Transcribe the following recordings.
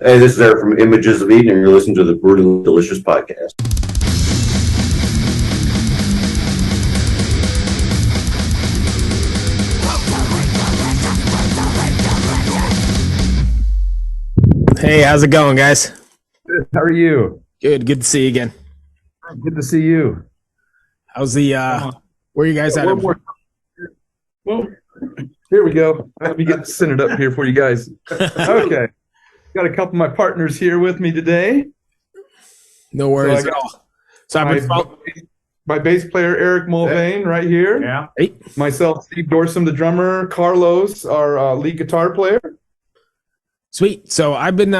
Hey, this is Eric from Images of Eden, and you're listening to the Brutally Delicious podcast. Hey, how's it going, guys? Good. How are you? Good to see you again. Good to see you. How's the, where are you guys at? Well, here we go. Let me get centered up here for you guys. Okay. Got a couple of my partners here with me today. No worries at all. So I've been my bass player, Eric Mulvane, right here. Yeah. Hey. Myself, Steve Dorsum, the drummer. Carlos, our lead guitar player. Sweet. So I've been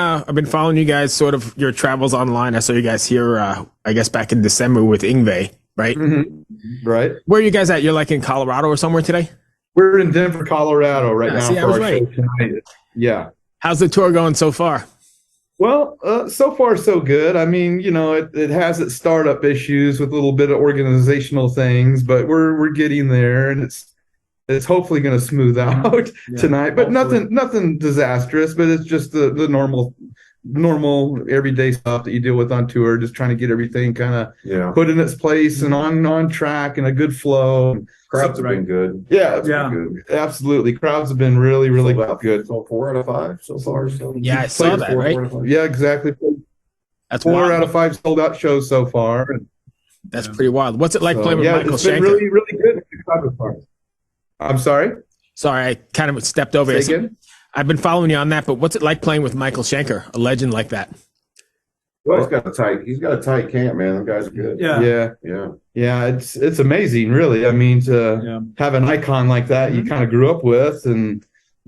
following you guys, sort of your travels online. I saw you guys here, I guess back in December with Yngwie, right? Mm-hmm. Right. Where are you guys at? You're like in Colorado or somewhere today? We're in Denver, Colorado right now see, I for was our right. show tonight. Yeah. How's the tour going so far? Well, so far so good. I mean, you know, it has its startup issues with a little bit of organizational things, but we're getting there, and it's hopefully going to smooth out tonight. But nothing disastrous. But it's just the normal everyday stuff that you deal with on tour. Just trying to get everything kind of put in its place and on track and a good flow. Crowds have been good. Yeah, good. Absolutely. Crowds have been really good. So 4 out of 5 so far. So Yeah, I saw that, right? Yeah, exactly. That's 4 wild. out of 5 sold out shows so far. That's pretty wild. What's it like playing with Michael it's been Schenker? really good. I'm sorry? Sorry, I kind of stepped over. Say again? I've been following you on that, but what's it like playing with Michael Schenker, a legend like that? Well, he's got a tight camp, man. The guys are good. Yeah. It's amazing, really. I mean, to have an icon like that you kind of grew up with and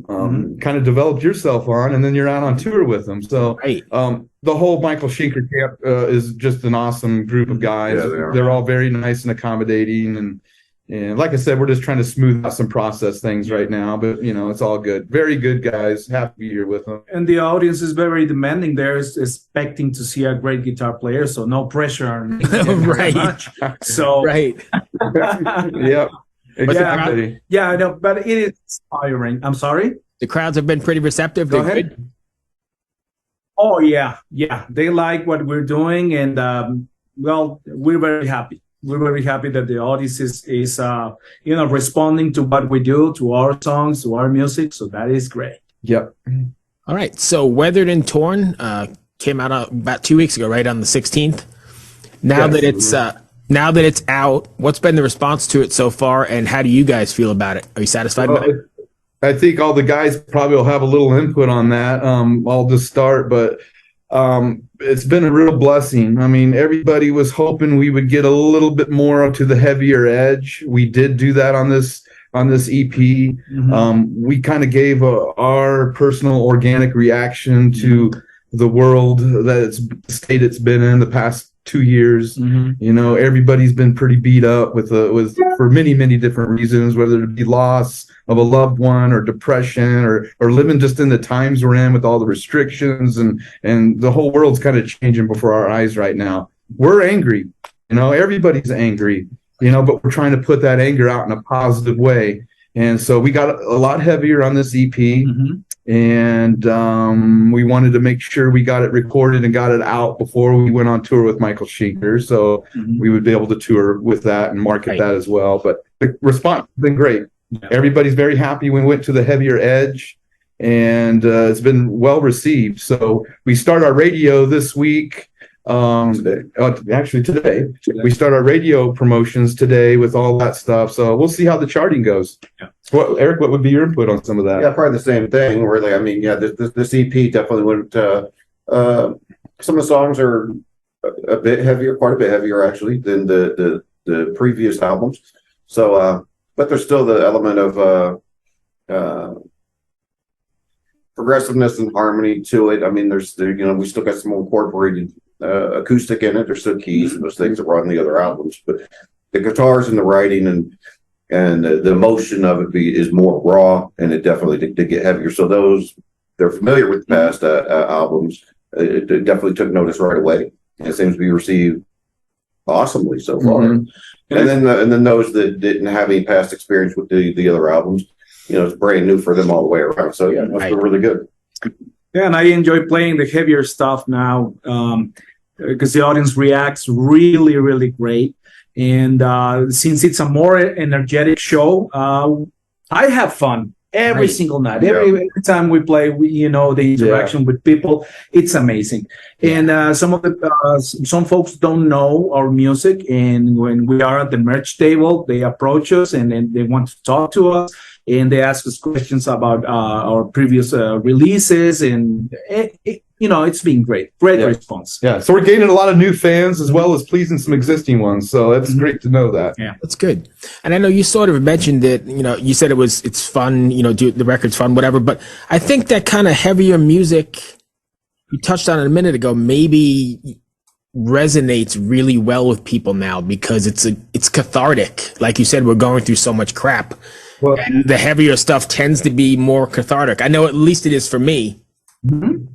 kind of developed yourself on, and then you're out on tour with them. So the whole Michael Schenker camp is just an awesome group of guys. Yeah, They're all very nice and accommodating, and like I said, we're just trying to smooth out some process things right now, but you know, it's all good. Very good guys. Happy to be here with them. And the audience is very demanding. They're expecting to see a great guitar player, so no pressure on Right. much. So Right. Yep. Exactly. Yeah, I know, but it is inspiring. I'm sorry? The crowds have been pretty receptive. Go They're ahead. good. Oh yeah. They like what we're doing, and well, we're very happy. We're very happy that the audience is responding to what we do, to our songs, to our music. So that is great. Yep. All right. So Weathered and Torn came out about 2 weeks ago, right on the 16th. Now that it's out, what's been the response to it so far, and how do you guys feel about it? Are you satisfied with it? I think all the guys probably will have a little input on that. I'll just start, but it's been a real blessing. I mean, everybody was hoping we would get a little bit more to the heavier edge. We did do that on this EP. We kind of gave our personal organic reaction to the world the state it's been in the past 2 years. You know, everybody's been pretty beat up with for many different reasons, whether it be loss of a loved one or depression or living just in the times we're in with all the restrictions and the whole world's kind of changing before our eyes right now. We're angry, you know, everybody's angry, you know, but we're trying to put that anger out in a positive way. And so we got a lot heavier on this EP, and we wanted to make sure we got it recorded and got it out before we went on tour with Michael Schenker, so we would be able to tour with that and market that as well. But the response has been great. Everybody's very happy. We went to the heavier edge, and it's been well received. So we start our radio this week. Today we start our radio promotions today with all that stuff. So we'll see how the charting goes. Eric, what would be your input on some of that? Yeah, probably the same thing. Really, I mean, this EP definitely went. Some of the songs are a bit heavier, quite a bit heavier actually than the previous albums. So, but there's still the element of progressiveness and harmony to it. I mean, we still got some incorporated acoustic in it. There's still keys and those things that were on the other albums, but the guitars and the writing and the emotion of it is more raw, and it definitely did get heavier. So they're familiar with the past albums. It definitely took notice right away. And it seems to be received awesomely so far. And then those that didn't have any past experience with the other albums, you know, it's brand new for them all the way around. So yeah, it must be really good. Yeah, and I enjoy playing the heavier stuff now because the audience reacts really, really great. And since it's a more energetic show, I have fun every single night. Every time we play, the interaction with people, it's amazing. And some folks don't know our music, and when we are at the merch table, they approach us and they want to talk to us, and they ask us questions about our previous releases, and it's been great response. Yeah, so we're gaining a lot of new fans as well as pleasing some existing ones, so that's great to know that. Yeah, that's good. And I know you sort of mentioned that, you said it's fun, the record's fun, whatever, but I think that kind of heavier music you touched on it a minute ago maybe resonates really well with people now because it's cathartic. Like you said, we're going through so much crap. Well, and the heavier stuff tends to be more cathartic. I know at least it is for me.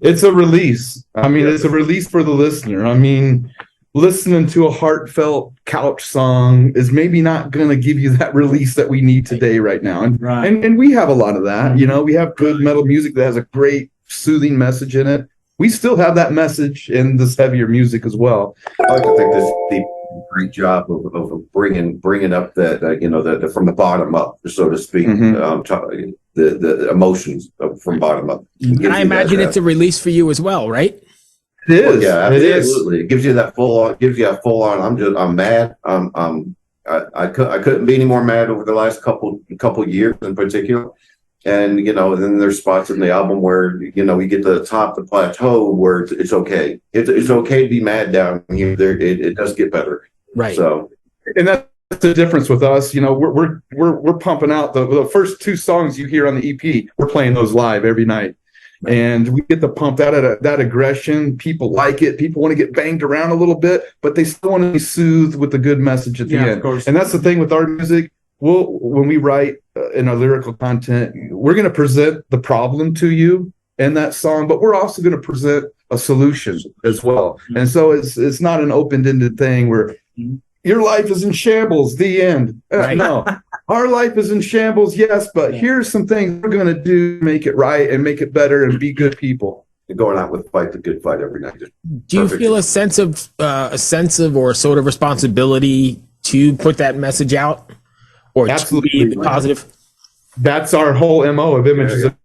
It's a release. I mean, it's a release for the listener. I mean, listening to a heartfelt couch song is maybe not going to give you that release that we need today right now. And we have a lot of that. We have good metal music that has a great soothing message in it. We still have that message in this heavier music as well. I like to think this did a great job of bringing up that from the bottom up, so to speak, the emotions from bottom up. And I imagine it's a release for you as well, right? It is. Well, yeah, absolutely. It gives you that full on. I'm mad. I couldn't be any more mad over the last couple years in particular. And then there's spots in the album where we get to the top of the plateau where it's okay. It's okay to be mad down here. It does get better, right? So, and that's the difference with us. We're pumping out the first two songs you hear on the EP. We're playing those live every night, and we get to pump that aggression. People like it. People want to get banged around a little bit, but they still want to be soothed with a good message at the end. Of course. And that's the thing with our music. When we write in our lyrical content, we're going to present the problem to you in that song, but we're also going to present a solution as well. And so it's not an open-ended thing where your life is in shambles, the end. Right. No, our life is in shambles, yes, but here's some things we're going to do to make it right and make it better and be good people. You're going out with fight the good fight every night. Do you feel a sense of or a sort of responsibility to put that message out? Or absolutely to be positive. That's our whole MO of Images of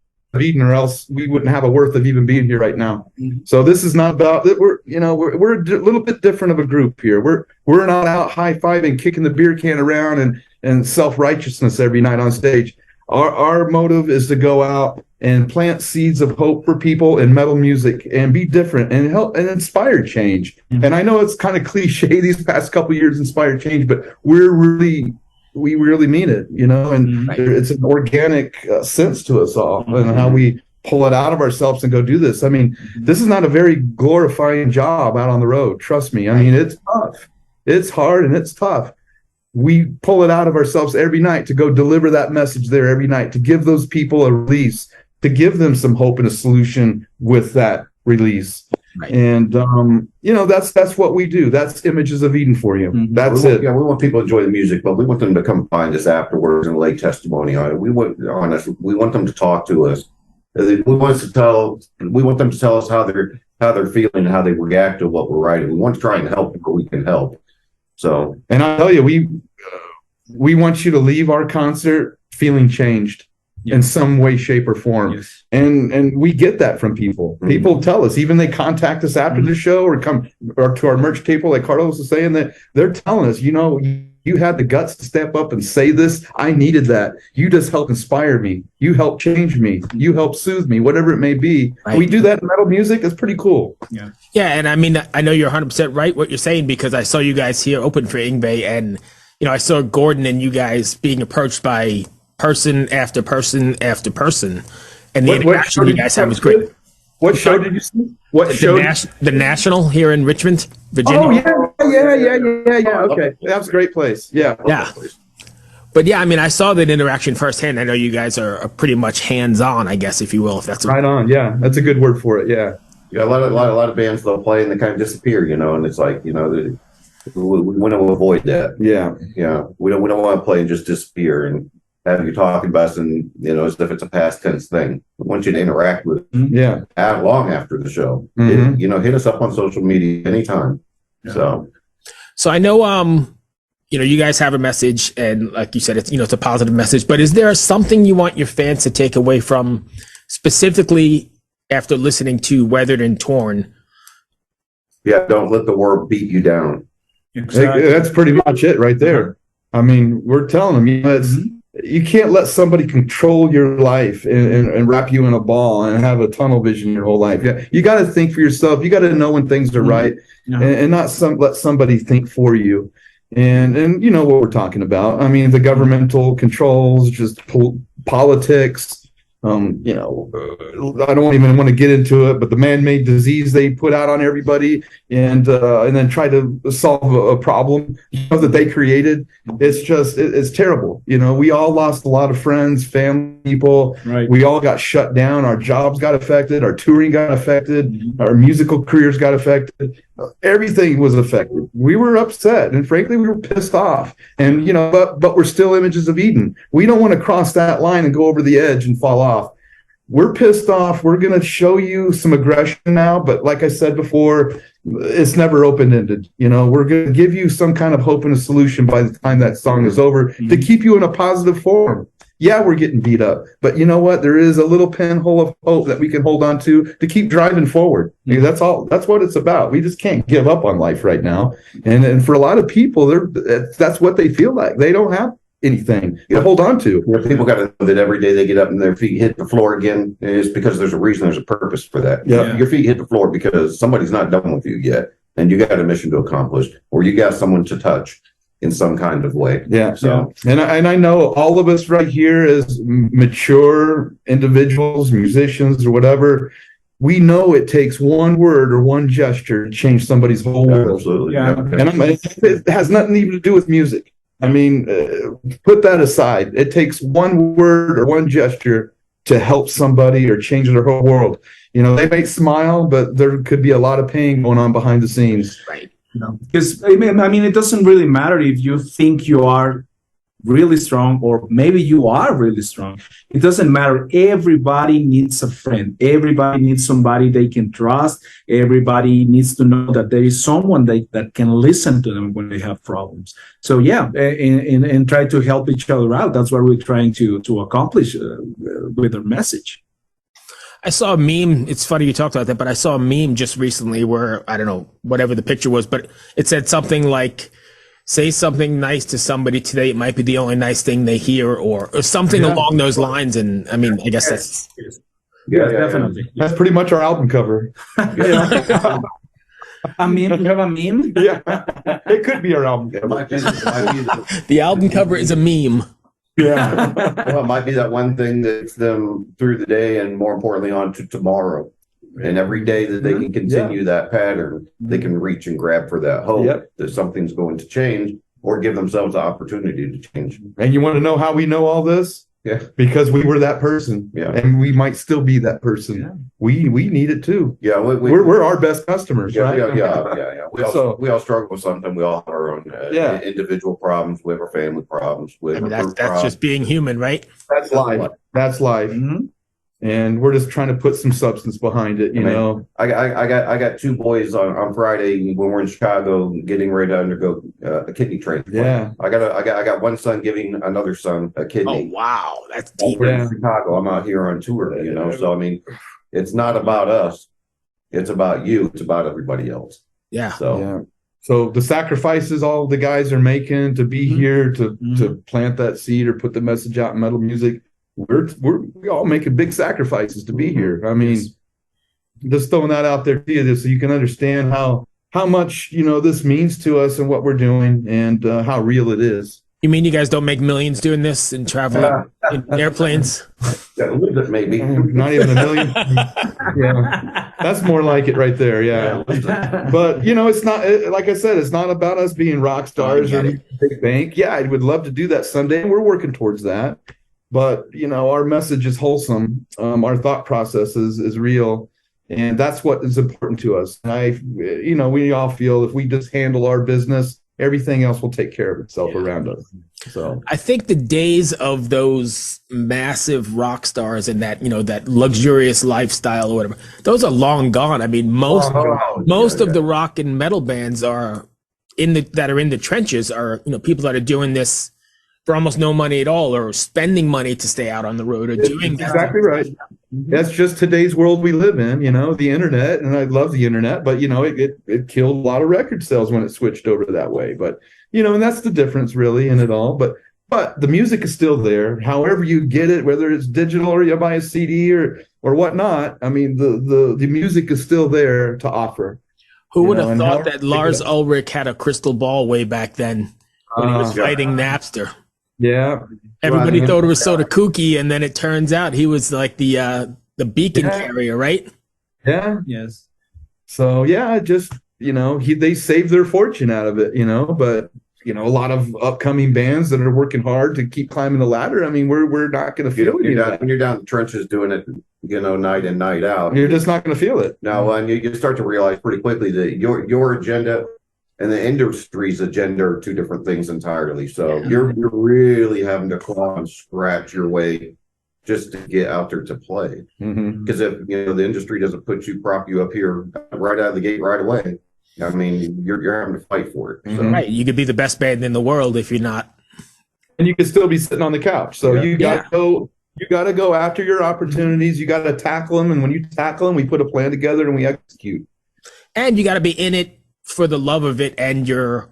Eden, or else we wouldn't have a worth of even being here right now. So this is not about that. We're a little bit different of a group here. We're not out high-fiving, kicking the beer can around and self-righteousness every night on stage. Our motive is to go out and plant seeds of hope for people in metal music and be different and help and inspire change. And I know it's kind of cliche these past couple of years, inspire change, but we really mean it, and it's an organic sense to us all and how we pull it out of ourselves and go do this. I mean, this is not a very glorifying job out on the road. Trust me. I mean, it's tough. It's hard and it's tough. We pull it out of ourselves every night to go deliver that message there every night, to give those people a release, to give them some hope and a solution with that release. Right. And that's what we do. That's Images of Eden for you. That's it. Yeah, we want people to enjoy the music, but we want them to come find us afterwards and lay testimony on it. We want them to talk to us. We want them to tell us how they're feeling and how they react to what we're writing. We want to try and help where we can help. So, and I'll tell you, we want you to leave our concert feeling changed. In some way, shape, or form. Yes. And we get that from people. People tell us, even they contact us after the show or come or to our merch table, like Carlos was saying, that they're telling us, you had the guts to step up and say this. I needed that. You just helped inspire me. You helped change me. You helped soothe me, whatever it may be. Right. We do that in metal music. It's pretty cool. Yeah. Yeah. And I mean, I know you're 100% right what you're saying, because I saw you guys here open for Yngwie, and, I saw Gordon and you guys being approached by person after person after person, and the interaction you guys have was great. What show did you see? What show? The National here in Richmond, Virginia. Oh yeah. Okay, that was a great place. Yeah. But yeah, I mean, I saw that interaction firsthand. I know you guys are pretty much hands-on, I guess, if you will, if that's right on. Yeah, that's a good word for it. Yeah. Yeah, a lot of bands they'll play and they kind of disappear, and it's like we want to avoid that. Yeah. We don't want to play and just disappear. And have you talking about us and, as if it's a past tense thing. We want you to interact with it Yeah. long after the show. Mhm. Hit us up on social media anytime. Yeah. So I know, you guys have a message, and like you said, it's a positive message. But is there something you want your fans to take away from, specifically after listening to Weathered and Torn? Yeah, don't let the world beat you down. Exactly. That's pretty much it right there. I mean, we're telling them, you can't let somebody control your life and wrap you in a ball and have a tunnel vision your whole life. Yeah, you got to think for yourself. You got to know when things are right, and not let somebody think for you. And you know what we're talking about. I mean, the governmental controls, just politics. I don't even want to get into it, but the man-made disease they put out on everybody, and then try to solve a problem that they created. It's terrible. We all lost a lot of friends, family, people. Right. We all got shut down. Our jobs got affected. Our touring got affected. Our musical careers got affected. Everything was affected. We were upset, and frankly, we were pissed off. And but we're still images of Eden. We don't want to cross that line and go over the edge and fall off. We're pissed off. We're going to show you some aggression now, but like I said before, it's never open-ended. We're going to give you some kind of hope and a solution by the time that song is over to keep you in a positive form. Yeah, we're getting beat up, but you know what? There is a little pinhole of hope that we can hold on to keep driving forward. That's all. That's what it's about. We just can't give up on life right now. And for a lot of people, that's what they feel like. They don't have anything to hold on to. People got to know that every day they get up and their feet hit the floor again is because there's a reason, there's a purpose for that. Yeah. Your feet hit the floor because somebody's not done with you yet, and you got a mission to accomplish, or you got someone to touch in some kind of way. Yeah. So, and I know all of us right here as mature individuals, musicians, or whatever. We know it takes one word or one gesture to change somebody's whole world. absolutely. Yeah. And it has nothing even to do with music. I mean, put that aside. It takes one word or one gesture to help somebody or change their whole world. They may smile, but there could be a lot of pain going on behind the scenes. Right. Because I mean, it doesn't really matter if you think you are really strong or maybe you are really strong. It doesn't matter. Everybody needs a friend. Everybody needs somebody they can trust. Everybody needs to know that there is someone that can listen to them when they have problems. So yeah, and try to help each other out. That's what we're trying to accomplish with our message. I saw a meme. It's funny you talked about that, but I saw a meme just recently where, I don't know, whatever the picture was, but it said something like, say something nice to somebody today. It might be the only nice thing they hear, or something along those lines. And I mean, I guess that's. Yeah, definitely. That's pretty much our album cover. A meme? You have a meme? Yeah. It could be our album It cover. might be The album cover is a meme. Yeah. well, it might be that one thing that's them through the day and more importantly on to tomorrow. And every day that they can continue that pattern, they can reach and grab for that hope that something's going to change or give themselves the opportunity to change. And you want to know how we know all this? Yeah. Because we were that person. Yeah. And we might still be that person. Yeah. We need it too. Yeah. We're our best customers, right? Yeah. We all struggle with something. We all have our own individual problems. We have our family problems. We have I mean, our that's just being human, right? That's life. That's life. Mhm. And we're just trying to put some substance behind it, you know. I got two boys on Friday when we're in Chicago getting ready to undergo a kidney transplant. Yeah. I got one son giving another son a Oh, kidney. wow. That's deep. We're in Chicago. I'm out here on tour, So I mean, it's not about us. It's about you. It's about everybody else. Yeah. So So the sacrifices all the guys are making to be here to plant that seed or put the message out in metal music, we all making big sacrifices to be here. I mean, just throwing that out there to you so you can understand how much this means to us and what we're doing and how real it is. You mean you guys don't make millions doing this and traveling in airplanes? a little bit maybe. Not even $1 million. Yeah, that's more like it right there. Yeah, but it's not like I said. It's not about us being rock stars or big bank. Yeah, I would love to do that someday, and we're working towards that. But our message is wholesome. Our thought process is real, and that's what is important to us. And we all feel if we just handle our business everything else will take care of itself around us. So I think the days of those massive rock stars and that, that luxurious lifestyle or whatever, those are long gone. I mean, most of the rock and metal bands are in the trenches are, people that are doing this for almost no money at all, or spending money to stay out on the road, or doing that. Exactly right. That's just today's world we live in, the internet, and I love the internet, but it killed a lot of record sales when it switched over that way. But and that's the difference really in it all. But the music is still there. However you get it, whether it's digital or you buy a CD or whatnot, I mean the music is still there to offer. Who would have thought that Lars Ulrich had a crystal ball way back then when he was fighting Napster? Yeah. Everybody thought it was sort of kooky, and then it turns out he was like the beacon carrier, right? Yeah. Yes. So just they saved their fortune out of it, but a lot of upcoming bands that are working hard to keep climbing the ladder. I mean, we're not going to feel it. When you're down in the trenches doing it, night in, night out, you're just not going to feel it. Now, and you start to realize pretty quickly that your agenda and the industry's agenda are two different things entirely. So you're really having to claw and scratch your way just to get out there to play. Because if the industry doesn't prop you up here right out of the gate right away, I mean, you're having to fight for it. So. Right, you could be the best band in the world if you're not, and you could still be sitting on the couch. So you got to go. You got to go after your opportunities. You got to tackle them, and when you tackle them, we put a plan together and we execute. And you got to be in it for the love of it, and you're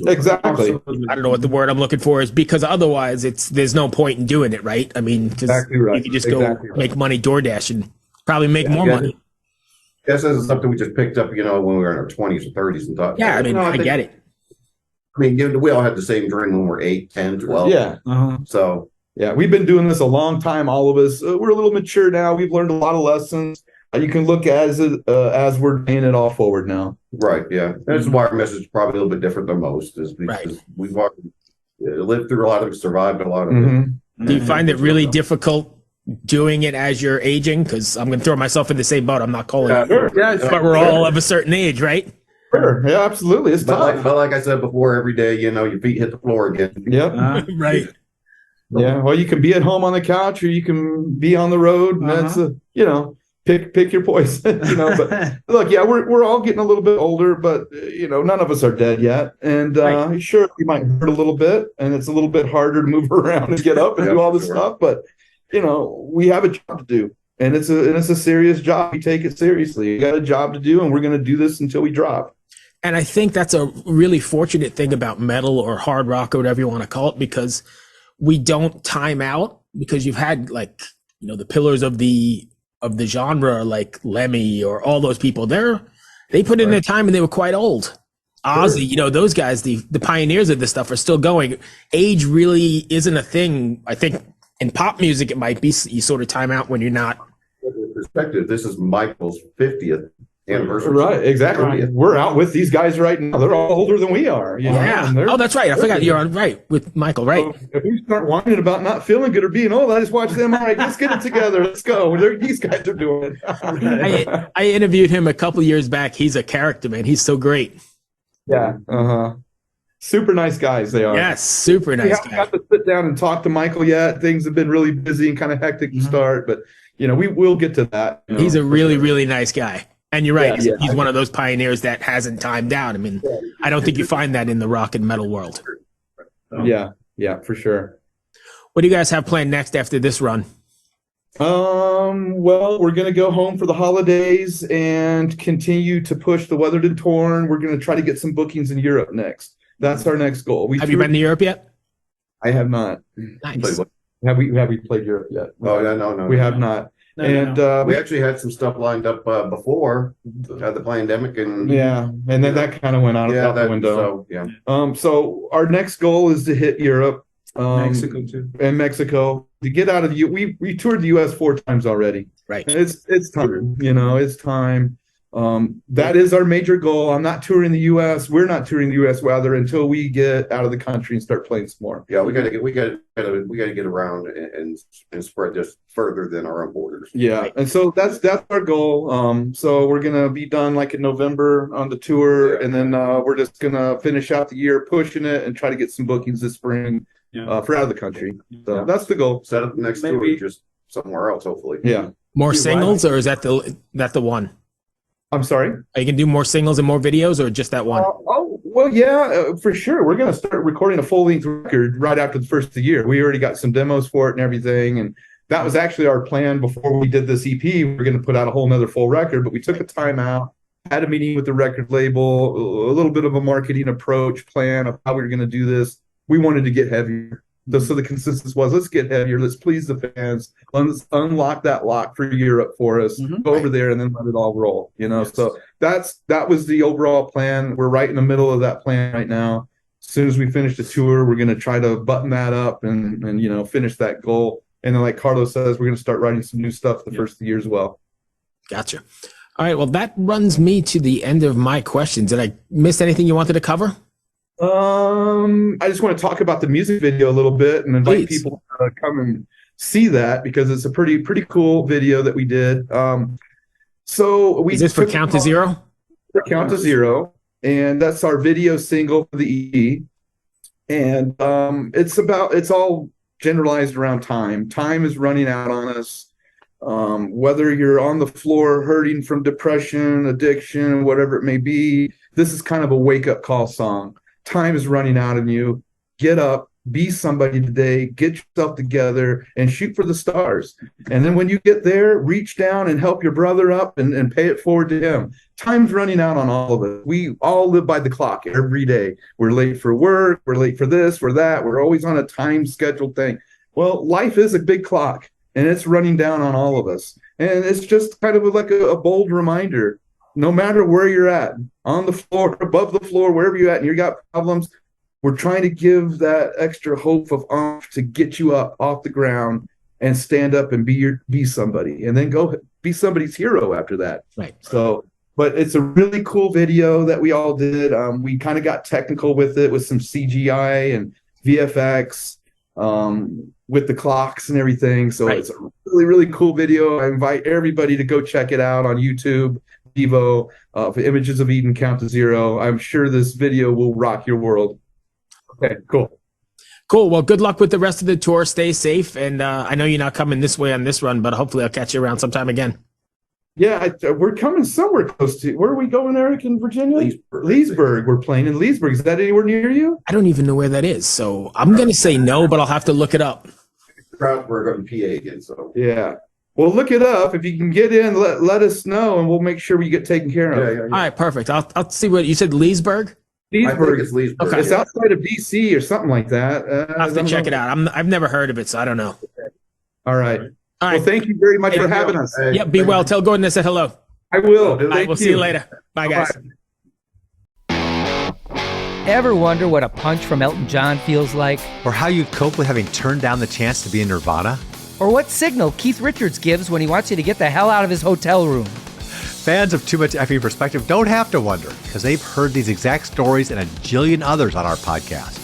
exactly. I don't know what the word I'm looking for is, because otherwise there's no point in doing it, right? I mean, because you can just go make money DoorDash and probably make more money. This is something we just picked up, when we were in our 20s or 30s and thought. Yeah, I mean, I get it. I mean, we all had the same dream when we were 8, 10, 12. Yeah. So. Yeah, we've been doing this a long time, all of us. We're a little mature now. We've learned a lot of lessons. You can look as we're paying it all forward now. Right, yeah. That's why our message is probably a little bit different than most, is because we've already lived through a lot of it, survived a lot of it. Do you find it really difficult doing it as you're aging? Because I'm going to throw myself in the same boat. I'm not calling it. Sure. Yeah, but we're all of a certain age, right? Sure. Yeah, absolutely. It's tough. But like I said before, every day, your feet hit the floor again. Yep. Right. Yeah. Well, you can be at home on the couch, or you can be on the road. And that's pick your poison. But look, we're all getting a little bit older, but none of us are dead yet. And sure, we might hurt a little bit, and it's a little bit harder to move around and get up and do all this stuff. But we have a job to do, and it's a serious job. We take it seriously. We got a job to do, and we're going to do this until we drop. And I think that's a really fortunate thing about metal or hard rock or whatever you want to call it, because we don't time out, because you've had the pillars of the genre, like Lemmy or all those people. They put in their time and they were quite old. Ozzy, those guys, the pioneers of this stuff, are still going. Age really isn't a thing. I think in pop music it might be. You sort of time out when you're not. Perspective. This is Michael's 50th anniversary. Right, exactly. Right. We're out with these guys right now. They're all older than we are. Oh, that's right. I forgot you're on right with Michael. Right. So if we start whining about not feeling good or being old, I just watch them. All right, let's get it together. Let's go. These guys are doing it. I interviewed him a couple years back. He's a character, man. He's so great. Yeah. Super nice guys they are. Yes, super nice. We haven't got to sit down and talk to Michael yet. Things have been really busy and kind of hectic to start, but we will get to that. He's a really, really nice guy. And you're right. He's one of those pioneers that hasn't timed out. I mean, I don't think you find that in the rock and metal world. Yeah, for sure. What do you guys have planned next after this run? Well, we're going to go home for the holidays and continue to push the Weathered and Torn. We're going to try to get some bookings in Europe next. That's our next goal. Have you been to Europe yet? I have not. Nice. Have we played Europe yet? Oh, yeah, no. We have not. We actually had some stuff lined up before the pandemic, and and then that kind of went out the window. So our next goal is to hit Europe, Mexico too, and Mexico, to get out of the. We toured the U.S. 4 times already. Right. It's time. It's time. That is our major goal. I'm not touring the U.S. We're not touring the U.S. rather until we get out of the country and start playing some more. Yeah, we got to get around and spread this further than our own borders. Yeah, and so that's our goal. So we're gonna be done like in November on the tour, and then we're just gonna finish out the year pushing it and try to get some bookings this spring for out of the country. So that's the goal. Set up the next tour just somewhere else, hopefully. Yeah. More singles, or is that the one? I'm sorry? Are you going to do more singles and more videos, or just that one? Well, yeah, for sure. We're going to start recording a full-length record right after the first of the year. We already got some demos for it and everything, and that was actually our plan before we did this EP. We were going to put out a whole nother full record, but we took a time out, had a meeting with the record label, a little bit of a marketing approach plan of how we were going to do this. We wanted to get heavier. So the consensus was, let's get heavier. Let's please the fans. Let's unlock that lock for Europe for us. Go over there and then let it all roll. Yes. So that was the overall plan. We're right in the middle of that plan right now. As soon as we finish the tour, we're going to try to button that up and finish that goal. And then, like Carlos says, we're going to start writing some new stuff the first of the year as well. Gotcha. All right. Well, that runs me to the end of my questions. Did I miss anything you wanted to cover? I just want to talk about the music video a little bit and invite people to come and see that because it's a pretty cool video that we did. So we is this for Count to Zero? For Count to Zero, and that's our video single for the EP. And it's all generalized around time. Time is running out on us. Whether you're on the floor hurting from depression, addiction, whatever it may be, this is kind of a wake-up call song. Time is running out of you. Get up, be somebody today, get yourself together, and shoot for the stars. And then when you get there, reach down and help your brother up and pay it forward to him. Time's running out on all of us. We all live by the clock every day. We're late for work. We're late for this, we're that. We're always on a time scheduled thing. Well, life is a big clock, and it's running down on all of us. And it's just kind of like a bold reminder. No matter where you're at, on the floor, above the floor, wherever you're at, and you got problems, we're trying to give that extra hope of oomph to get you up off the ground and stand up and be somebody, and then go be somebody's hero after that. Right. So, but it's a really cool video that we all did. We kind of got technical with it with some CGI and VFX with the clocks and everything. So It's a really, really cool video. I invite everybody to go check it out on YouTube. Evo for Images of Eden Count to Zero. I'm sure this video will rock your world. Okay, cool. Well, good luck with the rest of the tour. Stay safe. And I know you're not coming this way on this run, but hopefully I'll catch you around sometime again. Yeah, we're coming somewhere close to. Where are we going, Eric, in Virginia? Leesburg. We're playing in Leesburg. Is that anywhere near you? I don't even know where that is. So I'm going to say no, but I'll have to look it up. We're going to PA again. So yeah. Well, look it up. If you can get in, let us know, and we'll make sure we get taken care of. Yeah. All right, perfect. I'll see what you said. Leesburg. Leesburg is Leesburg. Okay. It's outside of DC or something like that. I'll have to check it out. I've never heard of it, so I don't know. All right. Well, thank you very much for having us. Yeah, be well. Tell Gordon I said hello. I will. We'll see you later. Bye, guys. Ever wonder what a punch from Elton John feels like? Or how you'd cope with having turned down the chance to be in Nirvana? Or what signal Keith Richards gives when he wants you to get the hell out of his hotel room? Fans of Too Much Effing Perspective don't have to wonder, because they've heard these exact stories and a jillion others on our podcast.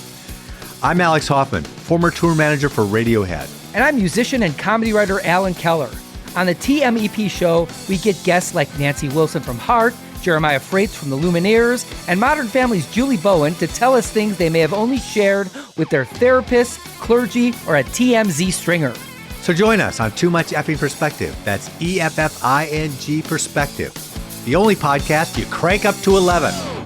I'm Alex Hoffman, former tour manager for Radiohead. And I'm musician and comedy writer Alan Keller. On the TMEP show, we get guests like Nancy Wilson from Heart, Jeremiah Freites from the Lumineers, and Modern Family's Julie Bowen to tell us things they may have only shared with their therapist, clergy, or a TMZ stringer. So join us on Too Much Effing Perspective. That's EFFING Perspective. The only podcast you crank up to 11.